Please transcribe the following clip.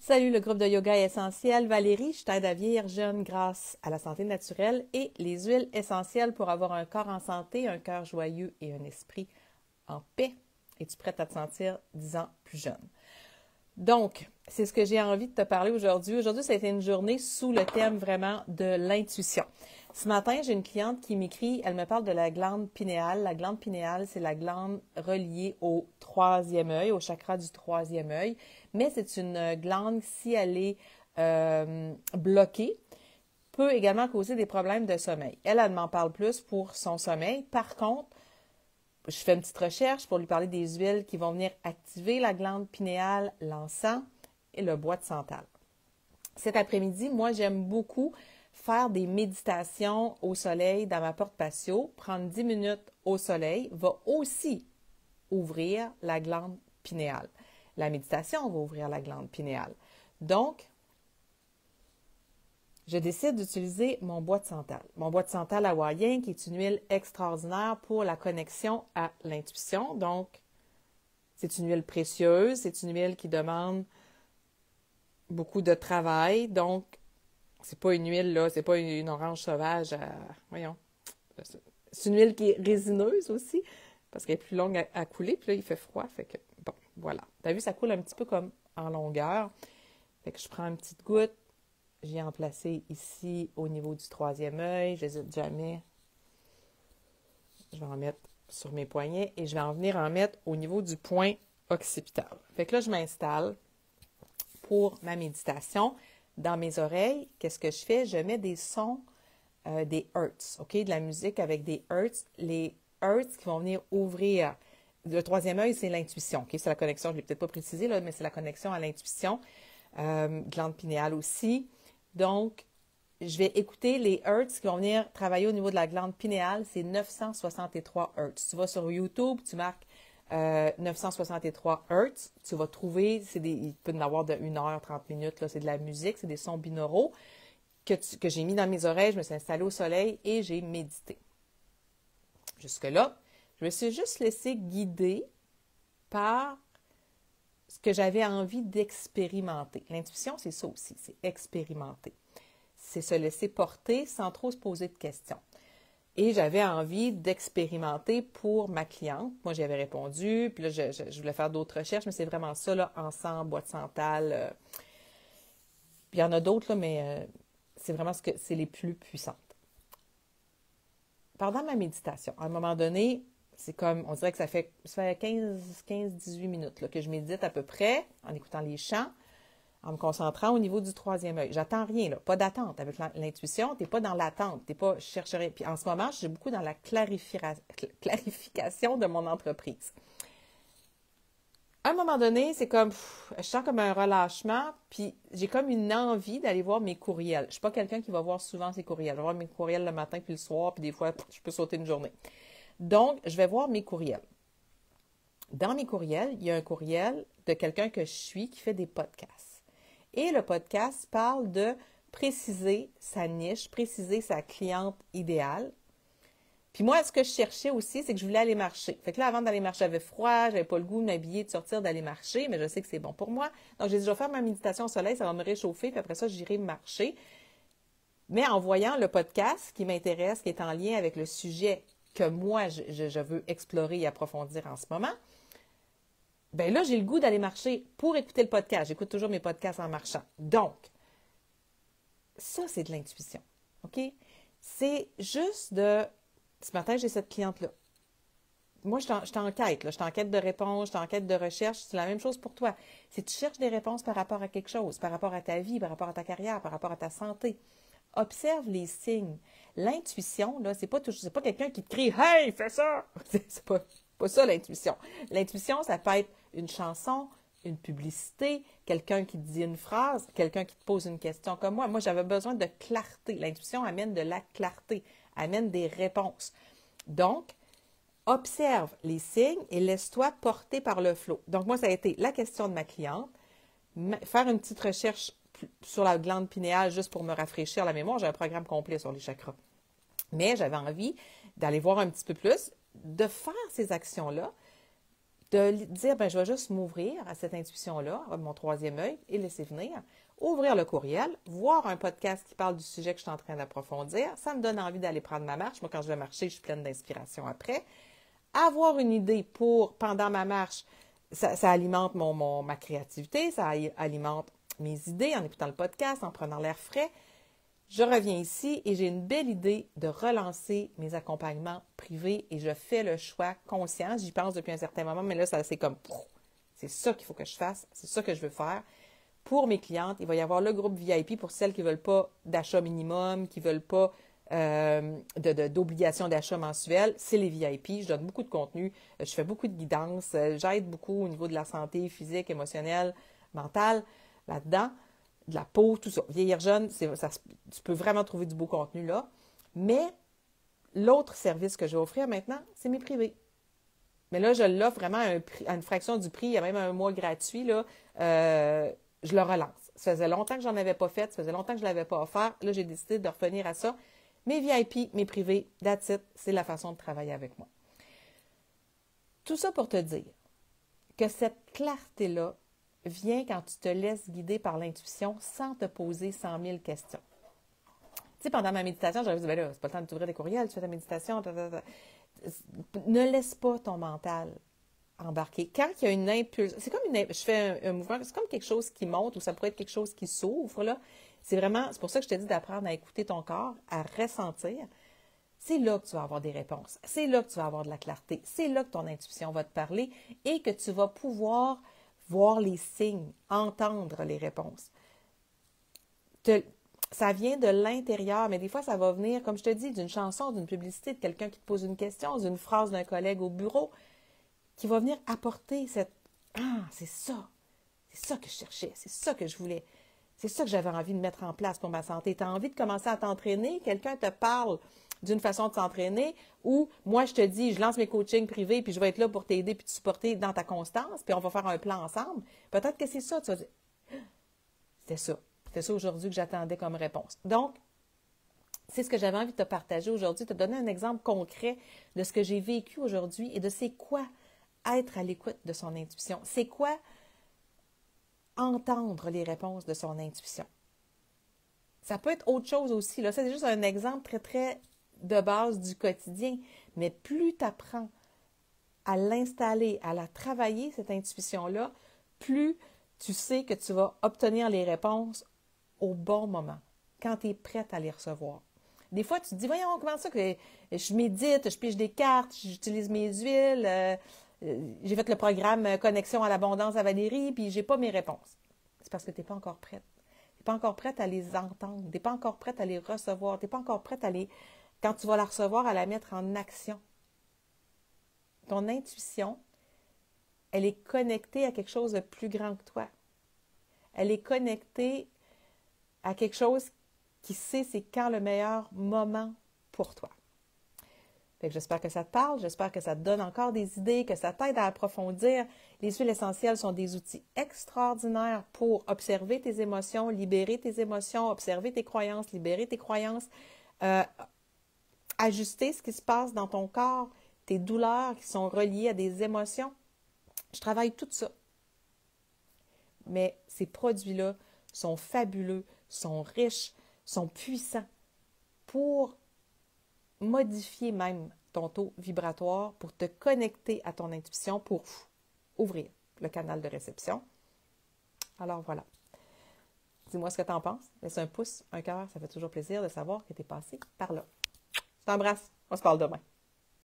Salut le groupe de yoga essentiel. Valérie, je t'aide à vieillir jeune grâce à la santé naturelle et les huiles essentielles pour avoir un corps en santé, un cœur joyeux et un esprit en paix. Es-tu prête à te sentir 10 ans plus jeune? Donc, c'est ce que j'ai envie de te parler aujourd'hui. Aujourd'hui, ça a été une journée sous le thème vraiment de l'intuition. Ce matin, j'ai une cliente qui m'écrit, elle me parle de la glande pinéale. La glande pinéale, c'est la glande reliée au troisième œil, au chakra du troisième œil. Mais c'est une glande, si elle est bloquée, peut également causer des problèmes de sommeil. Elle m'en parle plus pour son sommeil. Par contre, je fais une petite recherche pour lui parler des huiles qui vont venir activer la glande pinéale, l'encens et le bois de santal. Cet après-midi, moi, j'aime beaucoup faire des méditations au soleil dans ma porte patio. Prendre 10 minutes au soleil va aussi ouvrir la glande pinéale. La méditation va ouvrir la glande pinéale. Donc, je décide d'utiliser mon bois de santal. Mon bois de santal hawaïen, qui est une huile extraordinaire pour la connexion à l'intuition. Donc, c'est une huile précieuse, c'est une huile qui demande beaucoup de travail. Donc, c'est pas une huile, là, c'est pas une orange sauvage. Voyons. C'est une huile qui est résineuse aussi, parce qu'elle est plus longue à couler. Puis là, il fait froid, fait que, bon, voilà. T'as vu, ça coule un petit peu comme en longueur. Fait que je prends une petite goutte. J'ai en placé ici au niveau du troisième œil. Je n'hésite jamais. Je vais en mettre sur mes poignets et je vais en venir en mettre au niveau du point occipital. Fait que là, je m'installe pour ma méditation. Dans mes oreilles, qu'est-ce que je fais? Je mets des sons, des hertz, OK? De la musique avec des hertz. Les hertz qui vont venir ouvrir. Le troisième œil, c'est l'intuition, OK? C'est la connexion, je ne l'ai peut-être pas précisé, là, mais c'est la connexion à l'intuition. Glande pinéale aussi. Donc, je vais écouter les hertz qui vont venir travailler au niveau de la glande pinéale. C'est 963 hertz. Tu vas sur YouTube, tu marques 963 hertz. Tu vas trouver, il peut y en avoir de 1 heure, 30 minutes. Là, c'est de la musique, c'est des sons binauraux que j'ai mis dans mes oreilles. Je me suis installée au soleil et j'ai médité. Jusque-là, je me suis juste laissée guider par ce que j'avais envie d'expérimenter. L'intuition, c'est ça aussi, c'est expérimenter. C'est se laisser porter sans trop se poser de questions. Et j'avais envie d'expérimenter pour ma cliente. Moi, j'y avais répondu, puis là, je voulais faire d'autres recherches, mais c'est vraiment ça, là, encens, bois de santal. Puis il y en a d'autres, là, mais c'est vraiment c'est les plus puissantes. Pendant ma méditation, à un moment donné, c'est comme, on dirait que ça fait 15-18 minutes là, que je médite à peu près, en écoutant les chants, en me concentrant au niveau du troisième œil. J'attends rien, là, pas d'attente. Avec l'intuition, tu n'es pas dans l'attente, tu n'es pas, je chercherai. Puis en ce moment, je suis beaucoup dans la clarification de mon entreprise. À un moment donné, c'est comme, je sens comme un relâchement, puis j'ai comme une envie d'aller voir mes courriels. Je ne suis pas quelqu'un qui va voir souvent ses courriels. Je vais voir mes courriels le matin puis le soir, puis des fois, je peux sauter une journée. Donc, je vais voir mes courriels. Dans mes courriels, il y a un courriel de quelqu'un que je suis qui fait des podcasts. Et le podcast parle de préciser sa niche, préciser sa cliente idéale. Puis moi, ce que je cherchais aussi, c'est que je voulais aller marcher. Fait que là, avant d'aller marcher, j'avais froid, j'avais pas le goût de m'habiller, de sortir, d'aller marcher, mais je sais que c'est bon pour moi. Donc, j'ai dit, je vais faire ma méditation au soleil, ça va me réchauffer, puis après ça, j'irai marcher. Mais en voyant le podcast qui m'intéresse, qui est en lien avec le sujet que moi, je veux explorer et approfondir en ce moment, bien là, j'ai le goût d'aller marcher pour écouter le podcast. J'écoute toujours mes podcasts en marchant. Donc, ça, c'est de l'intuition. OK? C'est juste de... Ce matin, j'ai cette cliente-là. Moi, je suis en quête. Là. Je suis en quête de réponses, je suis en quête de recherche. C'est la même chose pour toi. Si tu cherches des réponses par rapport à quelque chose, par rapport à ta vie, par rapport à ta carrière, par rapport à ta santé, observe les signes. L'intuition, là, c'est pas quelqu'un qui te crie « Hey, fais ça! » C'est pas ça l'intuition. L'intuition, ça peut être une chanson, une publicité, quelqu'un qui te dit une phrase, quelqu'un qui te pose une question comme moi. Moi, j'avais besoin de clarté. L'intuition amène de la clarté, amène des réponses. Donc, observe les signes et laisse-toi porter par le flot. Donc, moi, ça a été la question de ma cliente, faire une petite recherche sur la glande pinéale juste pour me rafraîchir la mémoire. J'ai un programme complet sur les chakras. Mais j'avais envie d'aller voir un petit peu plus, de faire ces actions-là de dire, ben, je vais juste m'ouvrir à cette intuition-là, à mon troisième œil, et laisser venir, ouvrir le courriel, voir un podcast qui parle du sujet que je suis en train d'approfondir. Ça me donne envie d'aller prendre ma marche. Moi, quand je vais marcher, je suis pleine d'inspiration après. Avoir une idée pour, pendant ma marche, ça alimente ma créativité, ça alimente mes idées en écoutant le podcast, en prenant l'air frais. Je reviens ici et j'ai une belle idée de relancer mes accompagnements privés et je fais le choix conscient. J'y pense depuis un certain moment, mais là, c'est comme, c'est ça qu'il faut que je fasse, c'est ça que je veux faire. Pour mes clientes, il va y avoir le groupe VIP pour celles qui ne veulent pas d'achat minimum, qui ne veulent pas d'obligation d'achat mensuelle. C'est les VIP. Je donne beaucoup de contenu, je fais beaucoup de guidance, j'aide beaucoup au niveau de la santé physique, émotionnelle, mentale là-dedans. De la peau, tout ça. Vieillir jeune, tu peux vraiment trouver du beau contenu là. Mais l'autre service que je vais offrir maintenant, c'est mes privés. Mais là, je l'offre vraiment à une fraction du prix. Il y a même un mois gratuit. Là, je le relance. Ça faisait longtemps que je n'en avais pas fait. Ça faisait longtemps que je ne l'avais pas offert. Là, j'ai décidé de revenir à ça. Mes VIP, mes privés, that's it. C'est la façon de travailler avec moi. Tout ça pour te dire que cette clarté-là vient quand tu te laisses guider par l'intuition sans te poser 100 000 questions. Tu sais, pendant ma méditation, j'avais dit, ben là, c'est pas le temps de t'ouvrir des courriels, tu fais ta méditation. Ne laisse pas ton mental embarquer. Quand il y a une impulsion, c'est comme je fais un mouvement, c'est comme quelque chose qui monte ou ça pourrait être quelque chose qui s'ouvre, là. C'est pour ça que je te dis d'apprendre à écouter ton corps, à ressentir. C'est là que tu vas avoir des réponses. C'est là que tu vas avoir de la clarté. C'est là que ton intuition va te parler et que tu vas pouvoir voir les signes, entendre les réponses. Ça vient de l'intérieur, mais des fois, ça va venir, comme je te dis, d'une chanson, d'une publicité, de quelqu'un qui te pose une question, d'une phrase d'un collègue au bureau, qui va venir apporter cette « Ah, c'est ça que je cherchais, c'est ça que je voulais, c'est ça que j'avais envie de mettre en place pour ma santé. » Tu as envie de commencer à t'entraîner, quelqu'un te parle d'une façon de s'entraîner, ou moi, je te dis, je lance mes coachings privés, puis je vais être là pour t'aider puis te supporter dans ta constance, puis on va faire un plan ensemble. Peut-être que c'est ça, tu vas dire, c'était ça aujourd'hui que j'attendais comme réponse. Donc, c'est ce que j'avais envie de te partager aujourd'hui, te donner un exemple concret de ce que j'ai vécu aujourd'hui et de c'est quoi être à l'écoute de son intuition. C'est quoi entendre les réponses de son intuition. Ça peut être autre chose aussi. Là, c'est juste un exemple très, très de base du quotidien. Mais plus tu apprends à l'installer, à la travailler, cette intuition-là, plus tu sais que tu vas obtenir les réponses au bon moment, quand tu es prête à les recevoir. Des fois, tu te dis, voyons, comment ça que je médite, je pige des cartes, j'utilise mes huiles, j'ai fait le programme Connexion à l'abondance à Valérie, puis j'ai pas mes réponses. C'est parce que tu n'es pas encore prête. Tu n'es pas encore prête à les entendre. Tu n'es pas encore prête à les recevoir. Tu n'es pas encore prête quand tu vas la recevoir, à la mettre en action. Ton intuition, elle est connectée à quelque chose de plus grand que toi. Elle est connectée à quelque chose qui sait c'est quand le meilleur moment pour toi. Fait que j'espère que ça te parle, j'espère que ça te donne encore des idées, que ça t'aide à approfondir. Les huiles essentielles sont des outils extraordinaires pour observer tes émotions, libérer tes émotions, observer tes croyances, libérer tes croyances, ajuster ce qui se passe dans ton corps, tes douleurs qui sont reliées à des émotions. Je travaille tout ça. Mais ces produits-là sont fabuleux, sont riches, sont puissants pour modifier même ton taux vibratoire, pour te connecter à ton intuition, pour ouvrir le canal de réception. Alors voilà. Dis-moi ce que tu en penses. Laisse un pouce, un cœur, ça fait toujours plaisir de savoir que tu es passé par là. Je t'embrasse. On se parle demain.